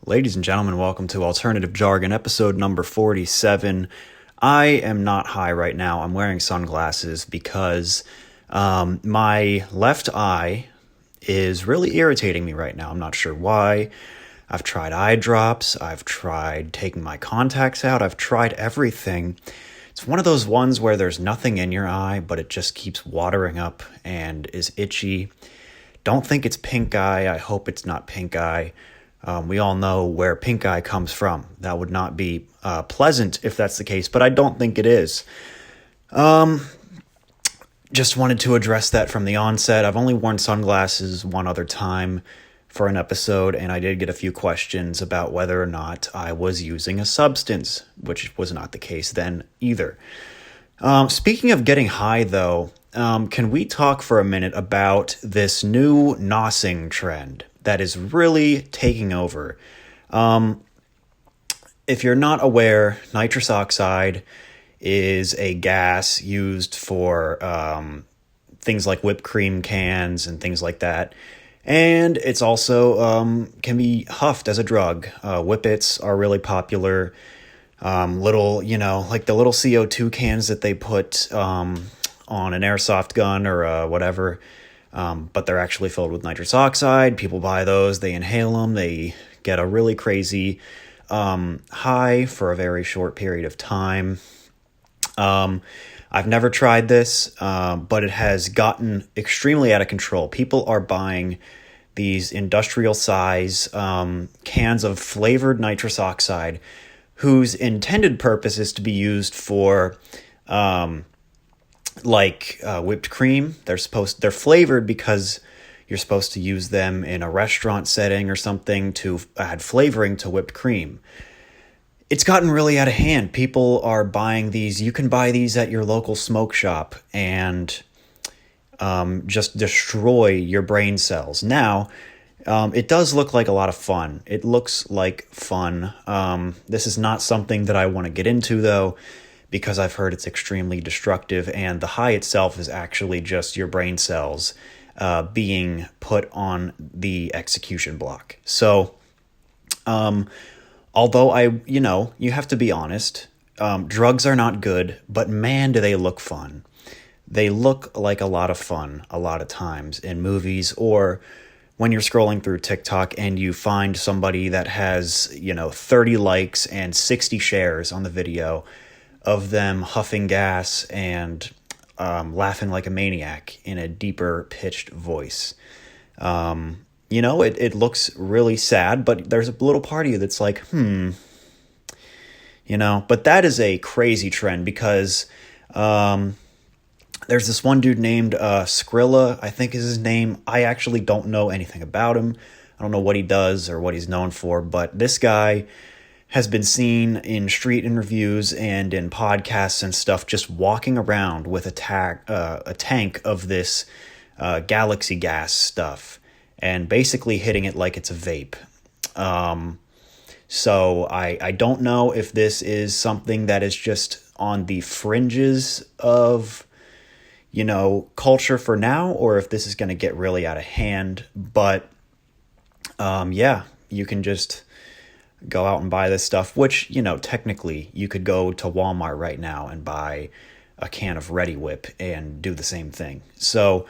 Ladies and gentlemen, welcome to Alternative Jargon, episode number 47. I am not high right now. I'm wearing sunglasses because my left eye is really irritating me right now. I'm not sure why. I've tried eye drops. I've tried taking my contacts out. I've tried everything. It's one of those ones where there's nothing in your eye, but it just keeps watering up and is itchy. Don't think it's pink eye. I hope it's not pink eye. We all know where pink eye comes from. That would not be pleasant if that's the case, but I don't think it is. Just wanted to address that from the onset. I've only worn sunglasses one other time for an episode, and I did get a few questions about whether or not I was using a substance, which was not the case then either. Speaking of getting high, though, can we talk for a minute about this new nossing trend that is really taking over? If you're not aware, nitrous oxide is a gas used for things like whipped cream cans and things like that. And it's also can be huffed as a drug. Whippets are really popular. Little, like the little CO2 cans that they put on an airsoft gun or whatever. But they're actually filled with nitrous oxide. People buy those, they inhale them, they get a really crazy high for a very short period of time. I've never tried this, but it has gotten extremely out of control. People are buying these industrial size cans of flavored nitrous oxide whose intended purpose is to be used for whipped cream. They're flavored because you're supposed to use them in a restaurant setting or something to add flavoring to whipped cream. It's gotten really out of hand. People are buying these. You can buy these at your local smoke shop and just destroy your brain cells. Now, it does look like a lot of fun. It looks like fun. This is not something that I want to get into, though, because I've heard it's extremely destructive, and the high itself is actually just your brain cells being put on the execution block. So, although you have to be honest, drugs are not good, but man, do they look fun. They look like a lot of fun a lot of times in movies, or when you're scrolling through TikTok and you find somebody that has, 30 likes and 60 shares on the video of them huffing gas and laughing like a maniac in a deeper pitched voice. It looks really sad, but there's a little part of you that's like, but that is a crazy trend because there's this one dude named Skrilla, I think is his name. I actually don't know anything about him. I don't know what he does or what he's known for, but this guy has been seen in street interviews and in podcasts and stuff just walking around with a tank of this galaxy gas stuff and basically hitting it like it's a vape. So I don't know if this is something that is just on the fringes of culture for now, or if this is going to get really out of hand. But you can just go out and buy this stuff, which, technically you could go to Walmart right now and buy a can of Ready Whip and do the same thing. So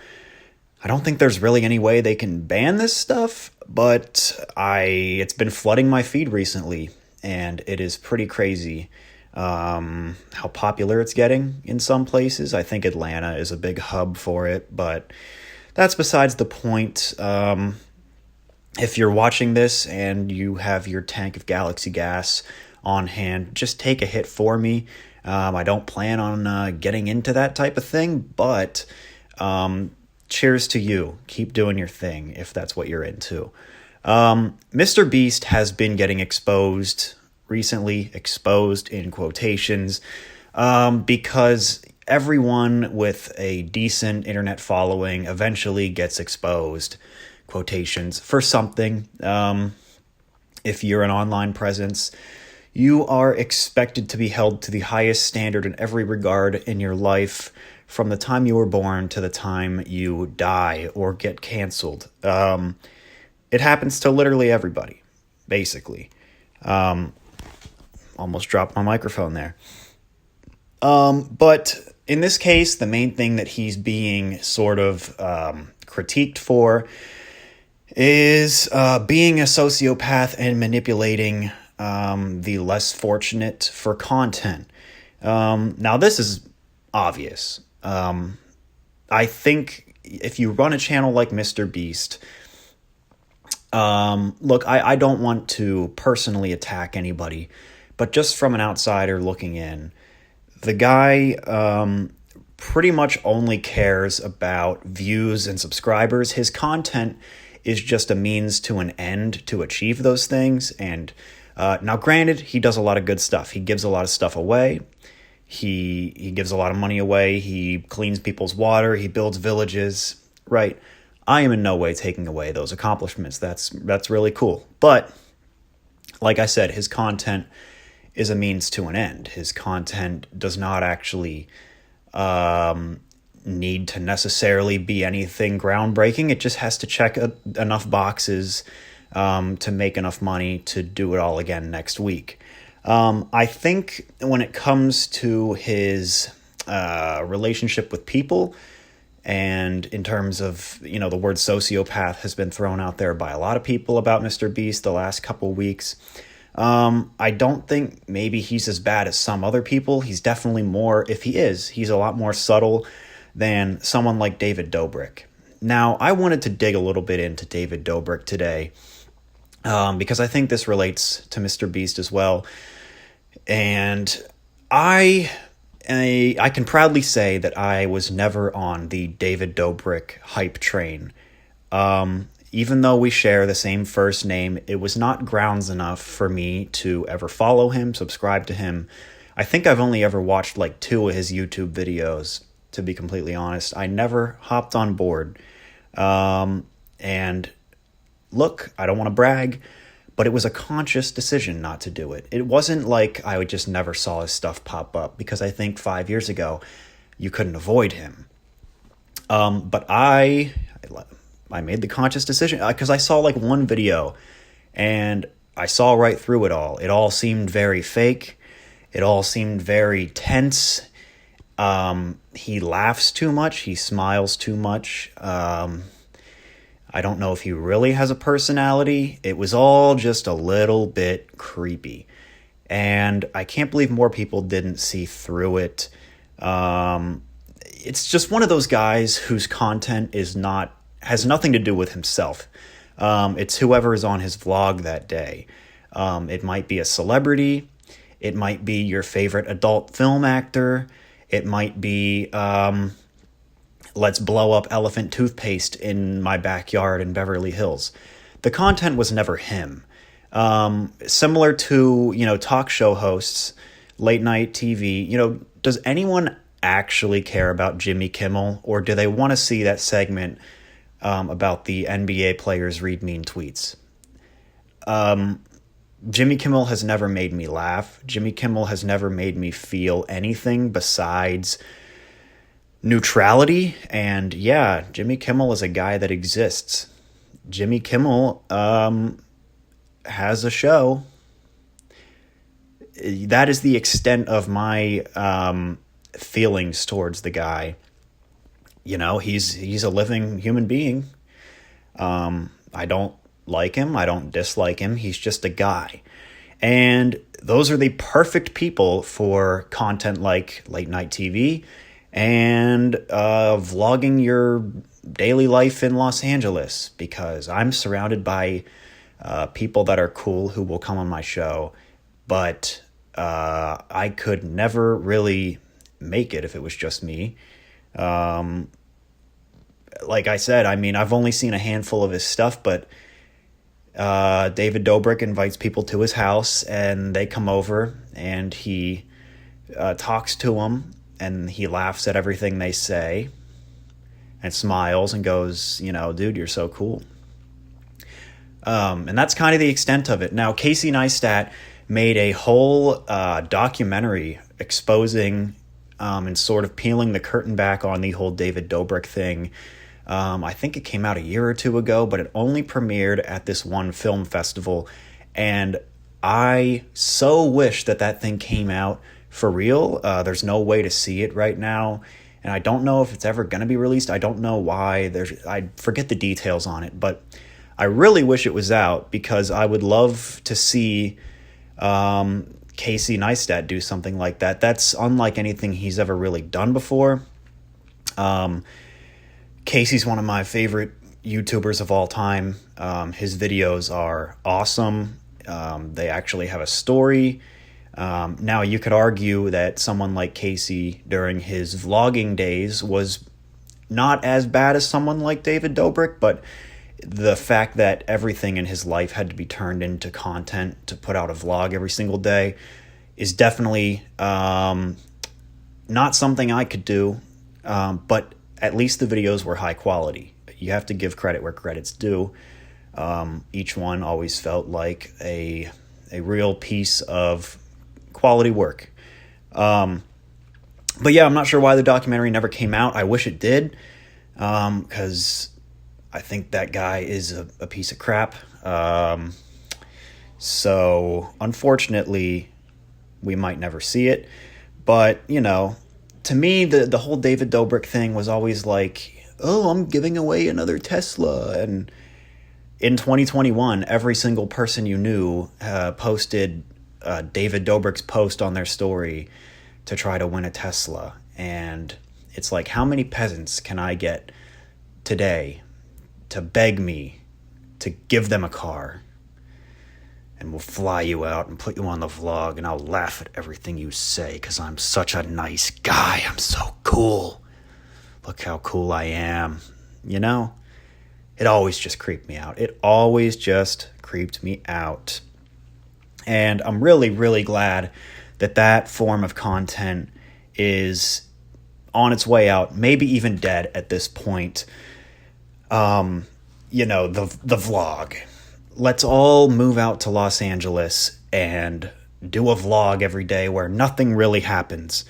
I don't think there's really any way they can ban this stuff, but it's been flooding my feed recently, and it is pretty crazy how popular it's getting in some places. I think Atlanta is a big hub for it, but that's besides the point. If you're watching this and you have your tank of Galaxy gas on hand, just take a hit for me. I don't plan on getting into that type of thing, but cheers to you. Keep doing your thing if that's what you're into. MrBeast has been getting exposed recently, exposed in quotations, because everyone with a decent internet following eventually gets exposed, quotations, for something. If you're an online presence, you are expected to be held to the highest standard in every regard in your life from the time you were born to the time you die or get canceled. It happens to literally everybody. basically. Almost dropped my microphone there. But in this case, the main thing that he's being sort of critiqued for is being a sociopath and manipulating the less fortunate for content. Now, this is obvious. I think if you run a channel like MrBeast, look, I don't want to personally attack anybody, but just from an outsider looking in, the guy pretty much only cares about views and subscribers. His content is just a means to an end to achieve those things. And now, granted, he does a lot of good stuff. He gives a lot of stuff away. He gives a lot of money away. He cleans people's water. He builds villages. Right. I am in no way taking away those accomplishments. That's really cool. But like I said, his content is a means to an end. His content does not actually need to necessarily be anything groundbreaking. It just has to check enough boxes to make enough money to do it all again next week. I think when it comes to his relationship with people, and in terms of, the word sociopath has been thrown out there by a lot of people about MrBeast the last couple weeks. I don't think maybe he's as bad as some other people. He's definitely more, if he is, he's a lot more subtle than someone like David Dobrik. Now, I wanted to dig a little bit into David Dobrik today, because I think this relates to MrBeast as well. And I can proudly say that I was never on the David Dobrik hype train. Even though we share the same first name, it was not grounds enough for me to ever follow him, subscribe to him. I think I've only ever watched like 2 of his YouTube videos, to be completely honest. I never hopped on board. And look, I don't want to brag, but it was a conscious decision not to do it. It wasn't like I just never saw his stuff pop up, because I think 5 years ago you couldn't avoid him. But I made the conscious decision because I saw like one video and I saw right through it all. It all seemed very fake. It all seemed very tense. He laughs too much. He smiles too much. I don't know if he really has a personality. It was all just a little bit creepy. And I can't believe more people didn't see through it. It's just one of those guys whose content has nothing to do with himself. It's whoever is on his vlog that day. It might be a celebrity. It might be your favorite adult film actor. It might be, let's blow up elephant toothpaste in my backyard in Beverly Hills. The content was never him. Similar to, talk show hosts, late night TV, does anyone actually care about Jimmy Kimmel, or do they want to see that segment about the NBA players read mean tweets? Jimmy Kimmel has never made me laugh. Jimmy Kimmel has never made me feel anything besides neutrality. And yeah, Jimmy Kimmel is a guy that exists. Jimmy Kimmel has a show. That is the extent of my feelings towards the guy. He's a living human being. I don't like him. I don't dislike him. He's just a guy. And those are the perfect people for content like late night TV and vlogging your daily life in Los Angeles, because I'm surrounded by people that are cool who will come on my show, but I could never really make it if it was just me. Like I said, I've only seen a handful of his stuff, but David Dobrik invites people to his house, and they come over, and he talks to them, and he laughs at everything they say, and smiles, and goes, dude, you're so cool. And that's kind of the extent of it. Now, Casey Neistat made a whole documentary exposing and sort of peeling the curtain back on the whole David Dobrik thing. I think it came out a year or two ago, but it only premiered at this one film festival, And I so wish that that thing came out for real. There's no way to see it right now. And I don't know if it's ever going to be released. I don't know why. I forget the details on it, but I really wish it was out because I would love to see Casey Neistat do something like that. That's unlike anything he's ever really done before. Casey's one of my favorite YouTubers of all time. His videos are awesome. They actually have a story. Now, you could argue that someone like Casey during his vlogging days was not as bad as someone like David Dobrik, but the fact that everything in his life had to be turned into content to put out a vlog every single day is definitely not something I could do, but at least the videos were high quality. You have to give credit where credit's due. Each one always felt like a real piece of quality work. But yeah, I'm not sure why the documentary never came out. I wish it did, because I think that guy is a piece of crap. So unfortunately, we might never see it. But, to me, the whole David Dobrik thing was always like, oh, I'm giving away another Tesla. And in 2021, every single person you knew posted David Dobrik's post on their story to try to win a Tesla. And it's like, how many peasants can I get today to beg me to give them a car? And we'll fly you out and put you on the vlog, and I'll laugh at everything you say because I'm such a nice guy. I'm so cool. Look how cool I am. It always just creeped me out. It always just creeped me out. And I'm really, really glad that that form of content is on its way out, maybe even dead at this point. The vlog. Let's all move out to Los Angeles and do a vlog every day where nothing really happens,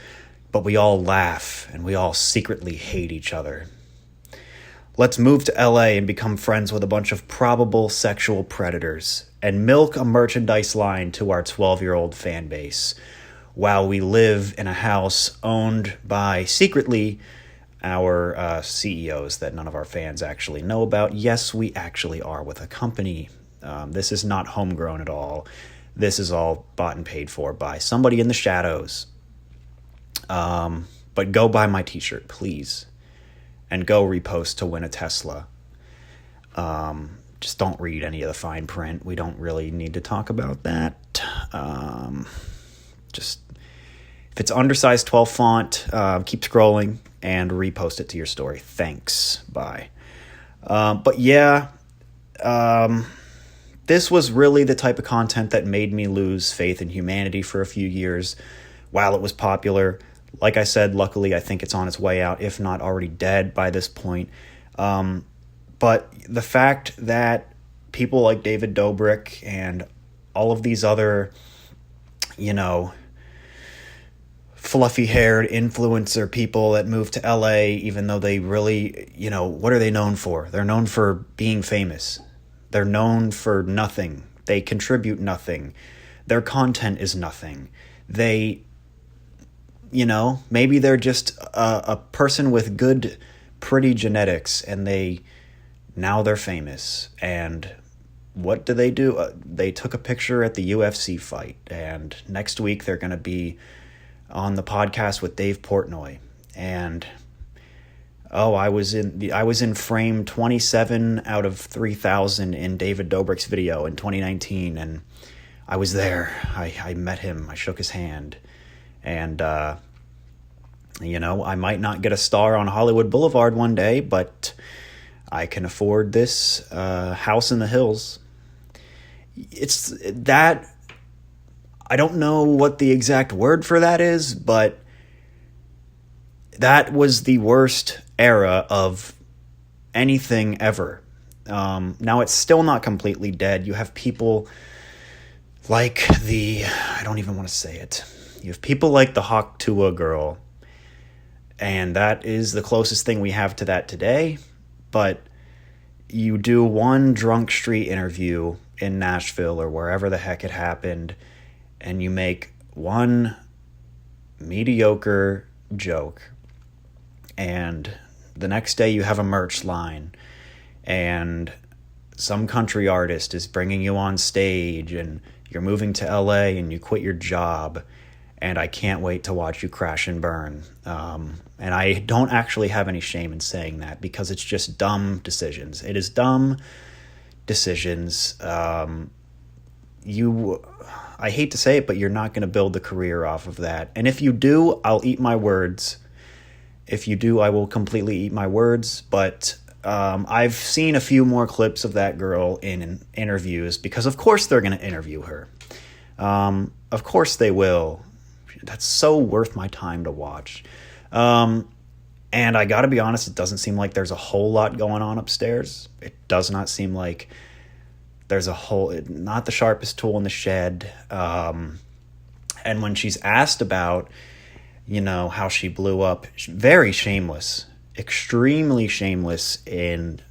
but we all laugh and we all secretly hate each other. Let's move to LA and become friends with a bunch of probable sexual predators and milk a merchandise line to our 12-year-old fan base while we live in a house owned by, secretly, our CEOs that none of our fans actually know about. Yes, we actually are with a company. This is not homegrown at all. This is all bought and paid for by somebody in the shadows. But go buy my t-shirt, please. And go repost to win a Tesla. Just don't read any of the fine print. We don't really need to talk about that. Just, if it's undersized 12 font, keep scrolling and repost it to your story. Thanks. Bye. But yeah, this was really the type of content that made me lose faith in humanity for a few years while it was popular. Like I said, luckily, I think it's on its way out, if not already dead by this point. But the fact that people like David Dobrik and all of these other, fluffy-haired influencer people that move to LA, even though they really, what are they known for? They're known for being famous. They're known for nothing. They contribute nothing. Their content is nothing. They, maybe they're just a person with good, pretty genetics, and now they're famous. And what do? They took a picture at the UFC fight, and next week they're going to be on the podcast with Dave Portnoy. And I was in frame 27 out of 3,000 in David Dobrik's video in 2019, and I was there. I met him. I shook his hand. And, I might not get a star on Hollywood Boulevard one day, but I can afford this house in the hills. It's that, I don't know what the exact word for that is, but that was the worst era of anything ever. Now it's still not completely dead. You have people like I don't even want to say it. You have people like the Hawk Tuah girl, and that is the closest thing we have to that today. But you do one drunk street interview in Nashville or wherever the heck it happened, and you make one mediocre joke, and the next day you have a merch line, and some country artist is bringing you on stage, and you're moving to LA and you quit your job, and I can't wait to watch you crash and burn. And I don't actually have any shame in saying that, because it's just dumb decisions. It is dumb decisions. I hate to say it, but you're not going to build the career off of that. And if you do, I'll eat my words. If you do, I will completely eat my words. But I've seen a few more clips of that girl in interviews, because of course they're going to interview her. Of course they will. That's so worth my time to watch. And I got to be honest, it doesn't seem like there's a whole lot going on upstairs. It does not seem like there's not the sharpest tool in the shed. And when she's asked about, how she blew up, very shameless, extremely shameless in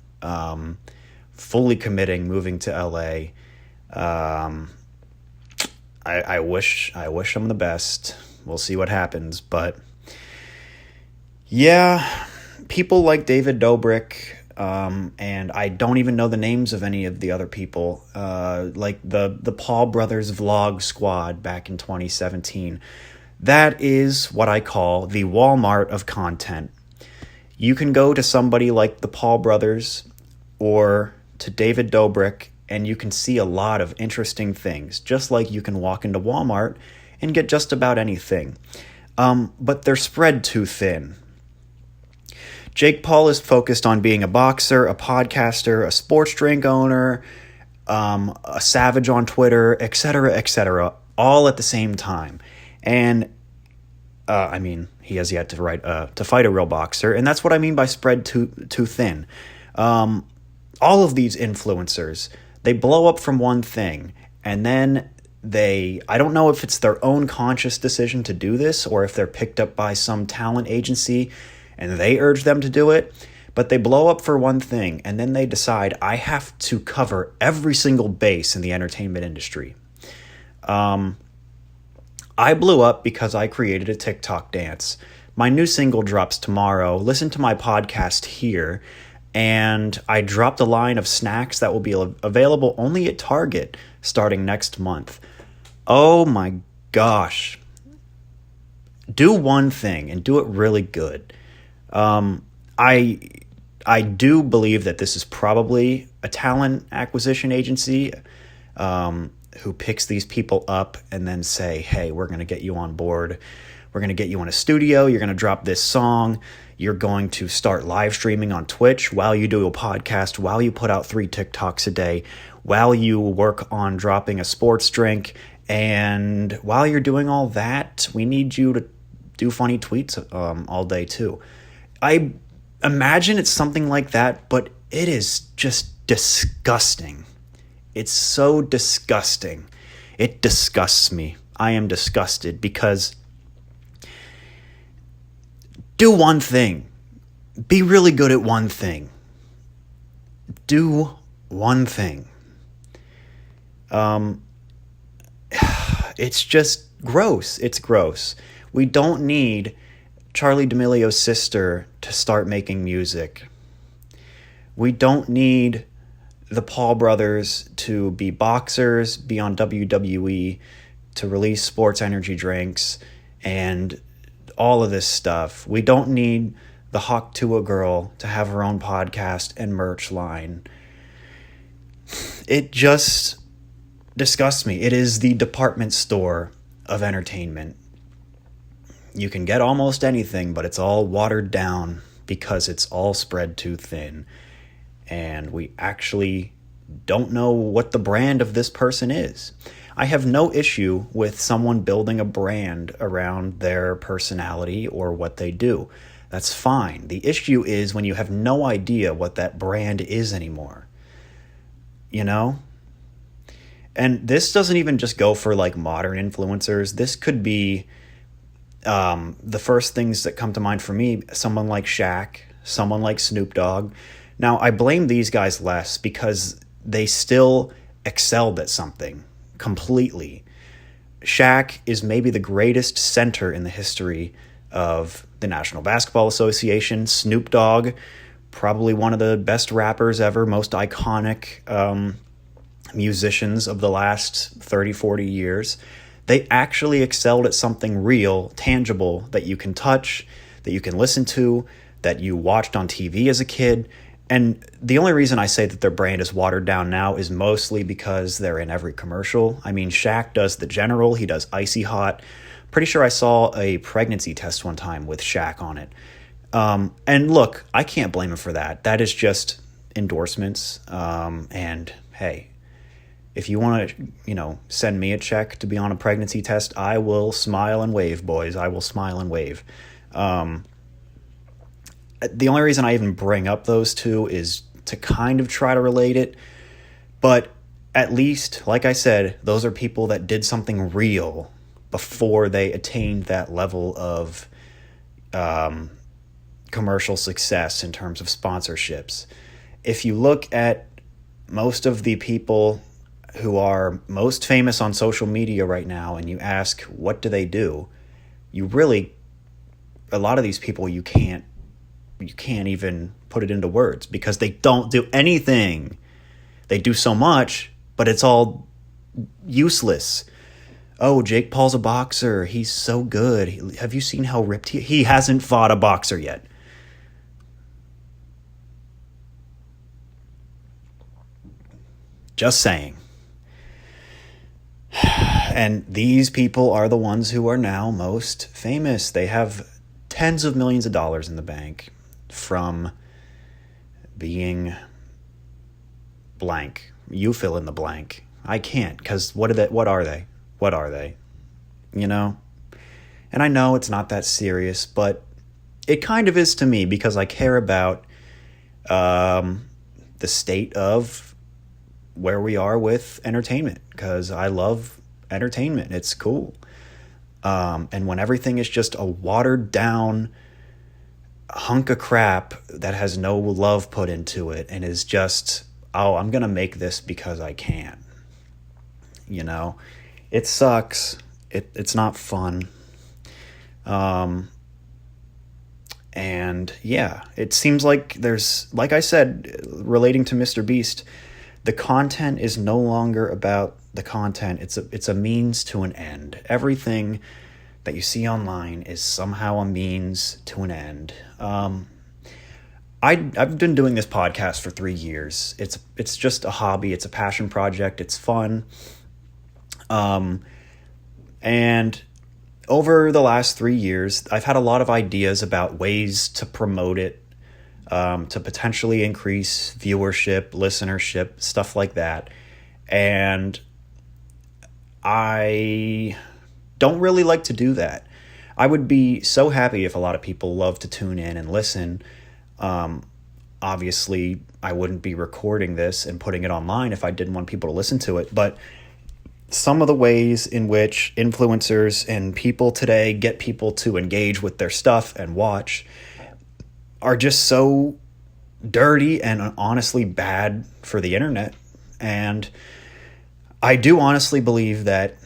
fully committing, moving to LA. I wish them the best. We'll see what happens. But yeah, people like David Dobrik, and I don't even know the names of any of the other people, like the Paul Brothers Vlog Squad back in 2017. That is what I call the Walmart of content. You can go to somebody like the Paul Brothers or to David Dobrik, and you can see a lot of interesting things, just like you can walk into Walmart and get just about anything. But they're spread too thin. Jake Paul is focused on being a boxer, a podcaster, a sports drink owner, a savage on Twitter, etc., all at the same time. And he has yet to fight a real boxer, and that's what I mean by spread too thin. All of these influencers, they blow up from one thing, and then I don't know if it's their own conscious decision to do this, or if they're picked up by some talent agency and they urge them to do it, but they blow up for one thing, and then they decide, I have to cover every single base in the entertainment industry. I blew up because I created a TikTok dance. My new single drops tomorrow. Listen to my podcast here. And I dropped a line of snacks that will be available only at Target starting next month. Oh my gosh. Do one thing and do it really good. I do believe that this is probably a talent acquisition agency who picks these people up and then say, hey, we're going to get you on board. We're going to get you in a studio. You're going to drop this song. You're going to start live streaming on Twitch while you do a podcast, while you put out 3 TikToks a day, while you work on dropping a sports drink. And while you're doing all that, we need you to do funny tweets all day too. I imagine it's something like that, but it is just disgusting. It's so disgusting. It disgusts me. I am disgusted because do one thing. Be really good at one thing. Do one thing. It's just gross. It's gross. We don't need Charli D'Amelio's sister to start making music. We don't need the Paul brothers to be boxers, be on WWE, to release sports energy drinks, and all of this stuff. We don't need the Hawk Tuah girl to have her own podcast and merch line. It just disgusts me. It is the department store of entertainment. You can get almost anything, but it's all watered down because it's all spread too thin. And we actually don't know what the brand of this person is. I have no issue with someone building a brand around their personality or what they do. That's fine. The issue is when you have no idea what that brand is anymore. You know? And this doesn't even just go for like modern influencers. This could be the first things that come to mind for me, someone like Shaq, someone like Snoop Dogg. Now, I blame these guys less because they still excelled at something completely. Shaq is maybe the greatest center in the history of the National Basketball Association. Snoop Dogg, probably one of the best rappers ever, most iconic musicians of the last 30, 40 years. They actually excelled at something real, tangible, that you can touch, that you can listen to, that you watched on TV as a kid. And the only reason I say that their brand is watered down now is mostly because they're in every commercial. I mean, Shaq does the General, he does Icy Hot. Pretty sure I saw a pregnancy test one time with Shaq on it. And look, I can't blame him for that. That is just endorsements. And hey, if you want to, send me a check to be on a pregnancy test, I will smile and wave, boys. I will smile and wave. The only reason I even bring up those two is to kind of try to relate it. But at least, like I said, those are people that did something real before they attained that level of commercial success in terms of sponsorships. If you look at most of the people who are most famous on social media right now and you ask, what do they do? A lot of these people you can't even put it into words because they don't do anything. They do so much, but it's all useless. Oh, Jake Paul's a boxer. He's so good. Have you seen how ripped he hasn't fought a boxer yet. Just saying. And these people are the ones who are now most famous. They have tens of millions of dollars in the bank from being blank. You fill in the blank. I can't, because what are they? What are they? And I know it's not that serious, but it kind of is to me because I care about the state of where we are with entertainment, because I love entertainment. It's cool. And when everything is just a watered down hunk of crap that has no love put into it and is just, I'm going to make this because I can. It sucks. It's not fun. And yeah, it seems like there's, like I said, relating to MrBeast, the content is no longer about the content. It's a means to an end. Everything that you see online is somehow a means to an end. I've been doing this podcast for 3 years. It's just a hobby. It's a passion project. It's fun. And over the last 3 years, I've had a lot of ideas about ways to promote it, to potentially increase viewership, listenership, stuff like that. And I don't really like to do that. I would be so happy if a lot of people love to tune in and listen. Obviously, I wouldn't be recording this and putting it online if I didn't want people to listen to it. But some of the ways in which influencers and people today get people to engage with their stuff and watch are just so dirty and honestly bad for the internet. And I do honestly believe that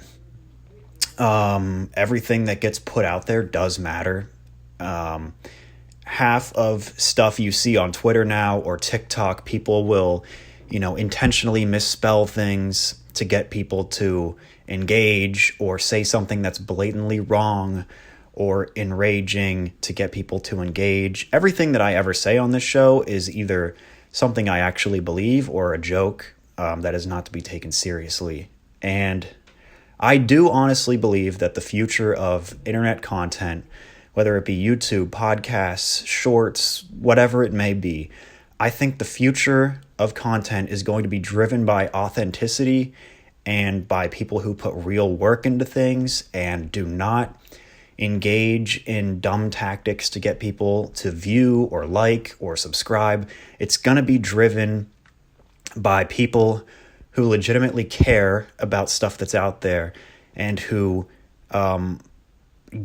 everything that gets put out there does matter. Half of stuff you see on Twitter now or TikTok, people will, intentionally misspell things to get people to engage or say something that's blatantly wrong or enraging to get people to engage. Everything that I ever say on this show is either something I actually believe or a joke that is not to be taken seriously. And I do honestly believe that the future of internet content, whether it be YouTube, podcasts, shorts, whatever it may be, I think the future of content is going to be driven by authenticity and by people who put real work into things and do not engage in dumb tactics to get people to view or like or subscribe. It's going to be driven by people who legitimately care about stuff that's out there and who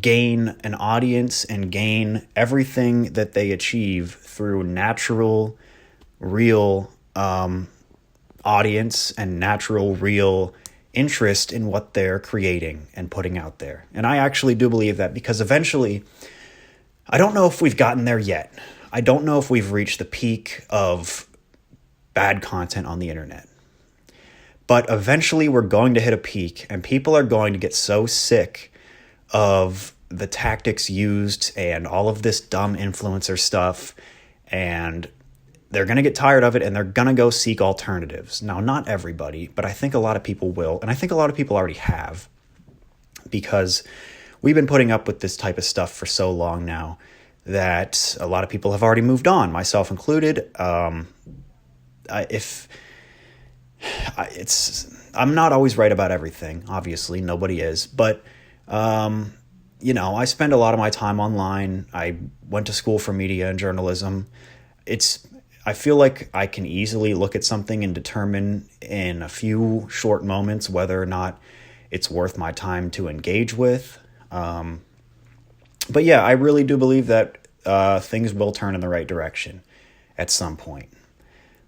gain an audience and gain everything that they achieve through natural, real audience and natural, real interest in what they're creating and putting out there. And I actually do believe that, because eventually, I don't know if we've gotten there yet. I don't know if we've reached the peak of bad content on the internet. But eventually we're going to hit a peak, and people are going to get so sick of the tactics used and all of this dumb influencer stuff, and they're going to get tired of it, and they're going to go seek alternatives. Now, not everybody, but I think a lot of people will, and I think a lot of people already have, because we've been putting up with this type of stuff for so long now that a lot of people have already moved on, myself included. I'm not always right about everything, obviously, nobody is, but I spend a lot of my time online. I went to school for media and journalism. I feel like I can easily look at something and determine in a few short moments whether or not it's worth my time to engage with. But yeah, I really do believe that things will turn in the right direction at some point.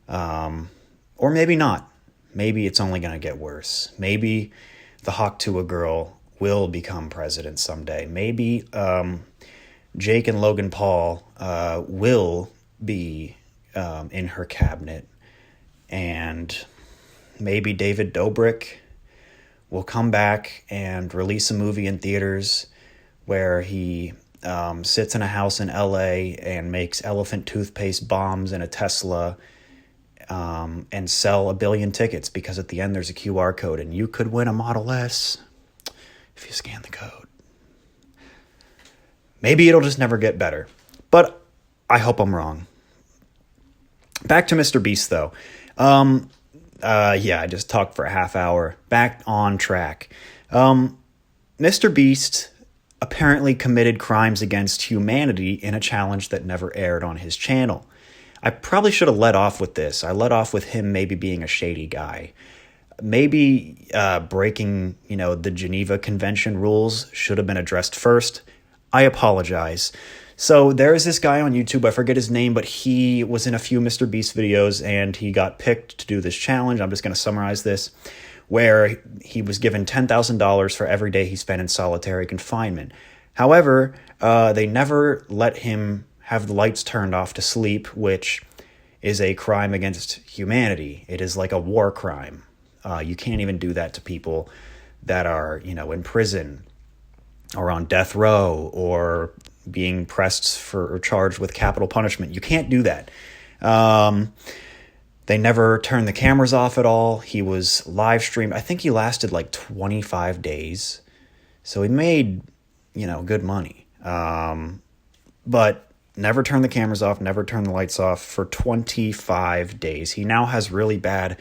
Or maybe not. Maybe it's only going to get worse. Maybe the hawk to a girl will become president someday. Maybe Jake and Logan Paul will be in her cabinet, and maybe David Dobrik will come back and release a movie in theaters where he sits in a house in LA and makes elephant toothpaste bombs in a Tesla, and sell 1 billion tickets, because at the end there's a QR code and you could win a Model S if you scan the code. Maybe it'll just never get better, but I hope I'm wrong. Back to MrBeast, though. I just talked for a half hour. Back on track. MrBeast apparently committed crimes against humanity in a challenge that never aired on his channel. I probably should have let off with this. I let off with him maybe being a shady guy. Maybe breaking, the Geneva Convention rules should have been addressed first. I apologize. So there is this guy on YouTube, I forget his name, but he was in a few MrBeast videos and he got picked to do this challenge. I'm just going to summarize this, where he was given $10,000 for every day he spent in solitary confinement. However, they never let him have the lights turned off to sleep, which is a crime against humanity. It is like a war crime. You can't even do that to people that are, in prison or on death row or being pressed for or charged with capital punishment. You can't do that. They never turned the cameras off at all. He was live streamed. I think he lasted like 25 days. So he made, good money. But never turned the cameras off, never turned the lights off for 25 days. He now has really bad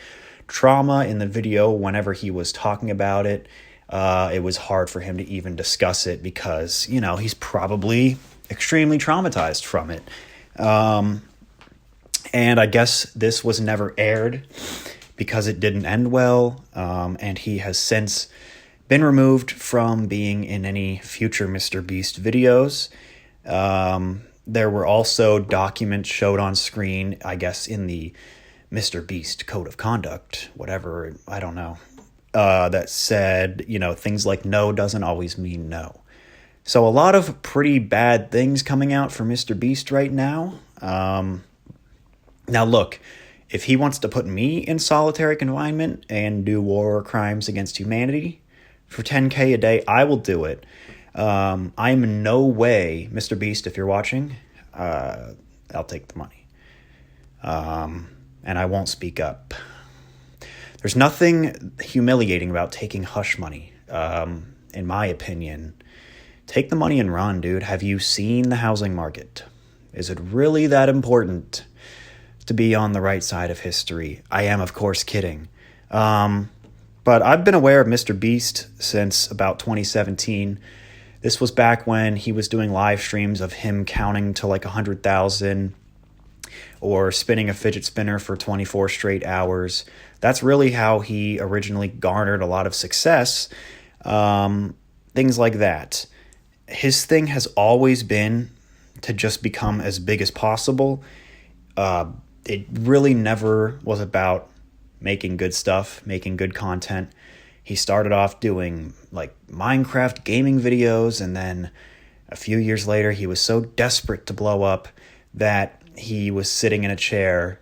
trauma. In the video, whenever he was talking about it, it was hard for him to even discuss it because, he's probably extremely traumatized from it. And I guess this was never aired because it didn't end well. And he has since been removed from being in any future MrBeast videos. There were also documents showed on screen, I guess, in the MrBeast Code of Conduct, whatever, I don't know, that said, things like no doesn't always mean no. So a lot of pretty bad things coming out for MrBeast right now. Now, look, if he wants to put me in solitary confinement and do war crimes against humanity for $10K a day, I will do it. I'm in no way, MrBeast, if you're watching, I'll take the money. And I won't speak up. There's nothing humiliating about taking hush money, in my opinion. Take the money and run, dude. Have you seen the housing market? Is it really that important to be on the right side of history? I am, of course, kidding. But I've been aware of MrBeast since about 2017. This was back when he was doing live streams of him counting to like 100,000 or spinning a fidget spinner for 24 straight hours. That's really how he originally garnered a lot of success. Things like that. His thing has always been to just become as big as possible. It really never was about making good stuff, making good content. He started off doing like Minecraft gaming videos, and then a few years later, he was so desperate to blow up that he was sitting in a chair,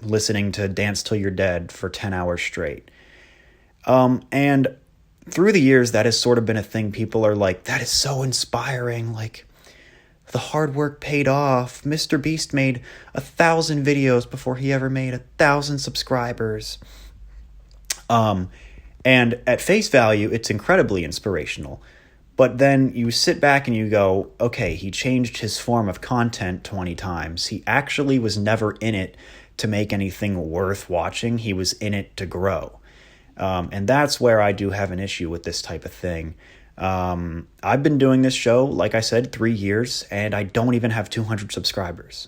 listening to Dance Till You're Dead for 10 hours straight. And through the years, that has sort of been a thing. People are like, that is so inspiring. Like, the hard work paid off. MrBeast made 1,000 videos before he ever made 1,000 subscribers. And at face value, it's incredibly inspirational. But then you sit back and you go, okay, he changed his form of content 20 times. He actually was never in it to make anything worth watching. He was in it to grow. And that's where I do have an issue with this type of thing. I've been doing this show, like I said, 3 years, and I don't even have 200 subscribers.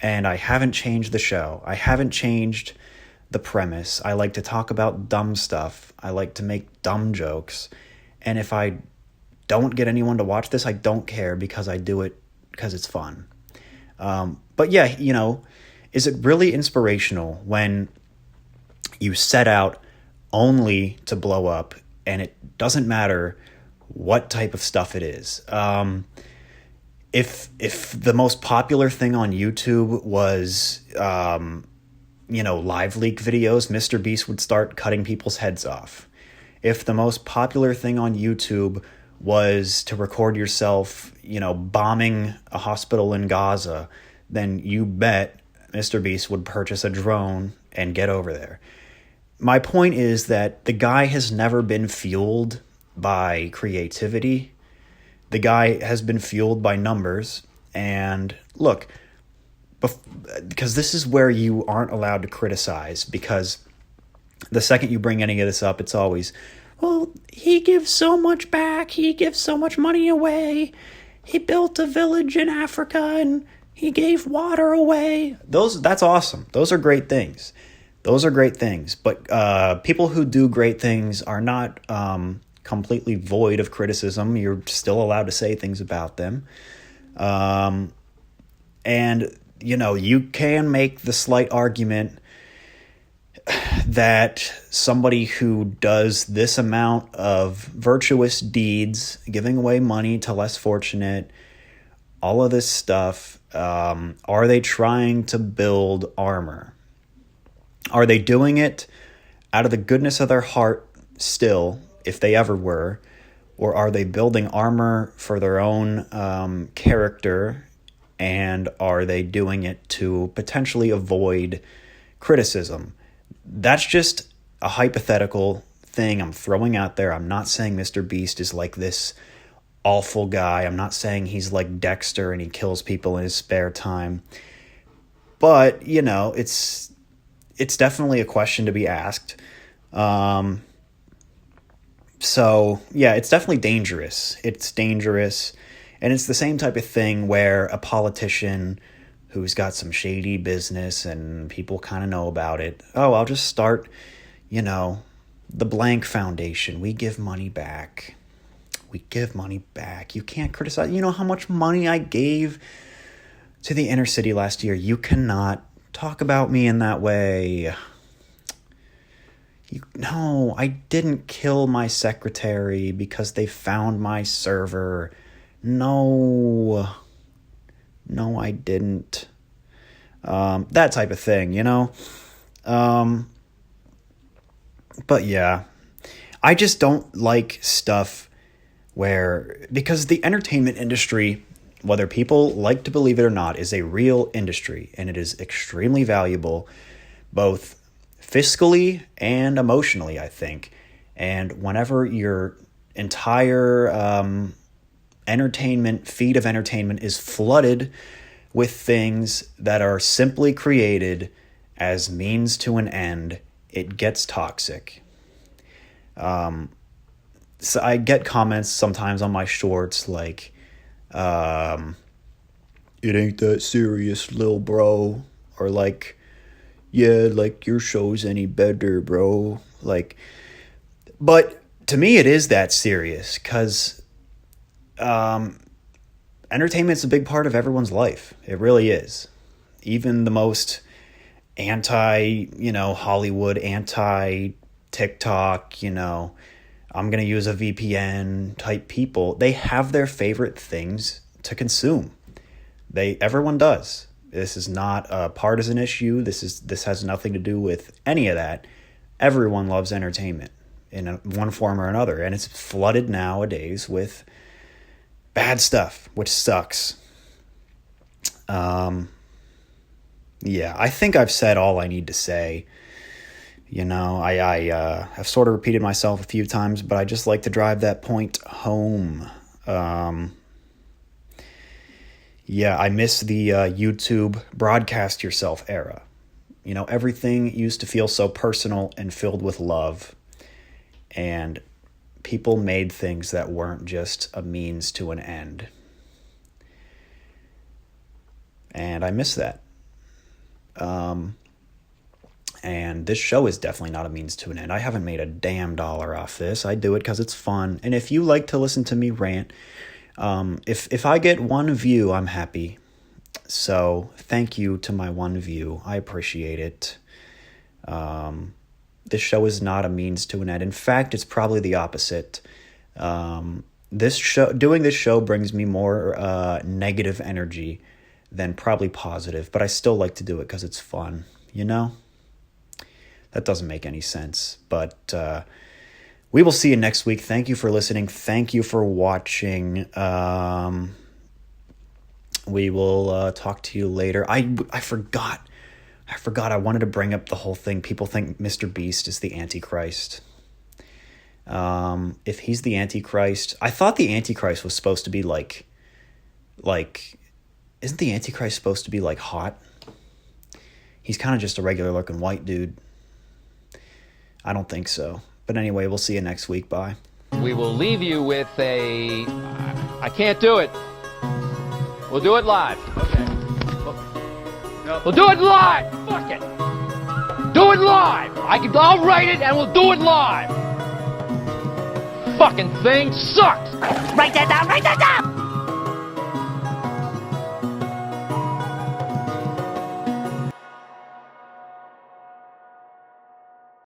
And I haven't changed the show. I haven't changed the premise. I like to talk about dumb stuff. I like to make dumb jokes. And if I don't get anyone to watch this, I don't care, because I do it because it's fun. But yeah, is it really inspirational when you set out only to blow up, and it doesn't matter what type of stuff it is? If the most popular thing on YouTube was, live leak videos, MrBeast would start cutting people's heads off. If the most popular thing on YouTube was to record yourself, bombing a hospital in Gaza, then you bet MrBeast would purchase a drone and get over there. My point is that the guy has never been fueled by creativity. The guy has been fueled by numbers. And look, because this is where you aren't allowed to criticize, because the second you bring any of this up, it's always, well, he gives so much back. He gives so much money away. He built a village in Africa and he gave water away. That's awesome. Those are great things. But people who do great things are not completely void of criticism. You're still allowed to say things about them. And, you can make the slight argument that somebody who does this amount of virtuous deeds, giving away money to less fortunate, all of this stuff, are they trying to build armor? Are they doing it out of the goodness of their heart still, if they ever were? Or are they building armor for their own character? And are they doing it to potentially avoid criticism? That's just a hypothetical thing I'm throwing out there. I'm not saying MrBeast is like this awful guy. I'm not saying he's like Dexter and he kills people in his spare time. But, it's definitely a question to be asked. So, yeah, it's definitely dangerous. It's dangerous. And it's the same type of thing where a politician who's got some shady business and people kind of know about it, I'll just start, the blank foundation. We give money back. You can't criticize. You know how much money I gave to the inner city last year? You cannot talk about me in that way. No, I didn't kill my secretary because they found my server. No, I didn't. That type of thing, But yeah, I just don't like stuff because the entertainment industry, whether people like to believe it or not, is a real industry, and it is extremely valuable, both fiscally and emotionally, I think. And whenever your entire feed of entertainment is flooded with things that are simply created as means to an end, it gets toxic. So I get comments sometimes on my shorts like, it ain't that serious, lil bro. Or like, yeah, like your show's any better, bro. Like, but to me it is that serious, because entertainment's a big part of everyone's life. It really is. Even the most Hollywood, anti-TikTok, I'm going to use a VPN type people. They have their favorite things to consume. Everyone does. This is not a partisan issue. This has nothing to do with any of that. Everyone loves entertainment in one form or another, and it's flooded nowadays with bad stuff, which sucks. Yeah, I think I've said all I need to say. I have sort of repeated myself a few times, but I just like to drive that point home. Yeah, I miss the YouTube broadcast yourself era. Everything used to feel so personal and filled with love. And people made things that weren't just a means to an end. And I miss that. And this show is definitely not a means to an end. I haven't made a damn dollar off this. I do it because it's fun. And if you like to listen to me rant, if I get one view, I'm happy. So thank you to my one view. I appreciate it. This show is not a means to an end. In fact, it's probably the opposite. Doing this show brings me more negative energy than probably positive, but I still like to do it because it's fun, That doesn't make any sense, but we will see you next week. Thank you for listening. Thank you for watching. We will talk to you later. I forgot I wanted to bring up the whole thing. People think MrBeast is the Antichrist. If he's the Antichrist, I thought the Antichrist was supposed to be like, isn't the Antichrist supposed to be like hot? He's kind of just a regular looking white dude. I don't think so. But anyway, we'll see you next week. Bye. We will leave you with I can't do it. We'll do it live. Okay. We'll do it live. Fuck it. Do it live. I'll write it and we'll do it live. Fucking thing sucks. Write that down. Write that down.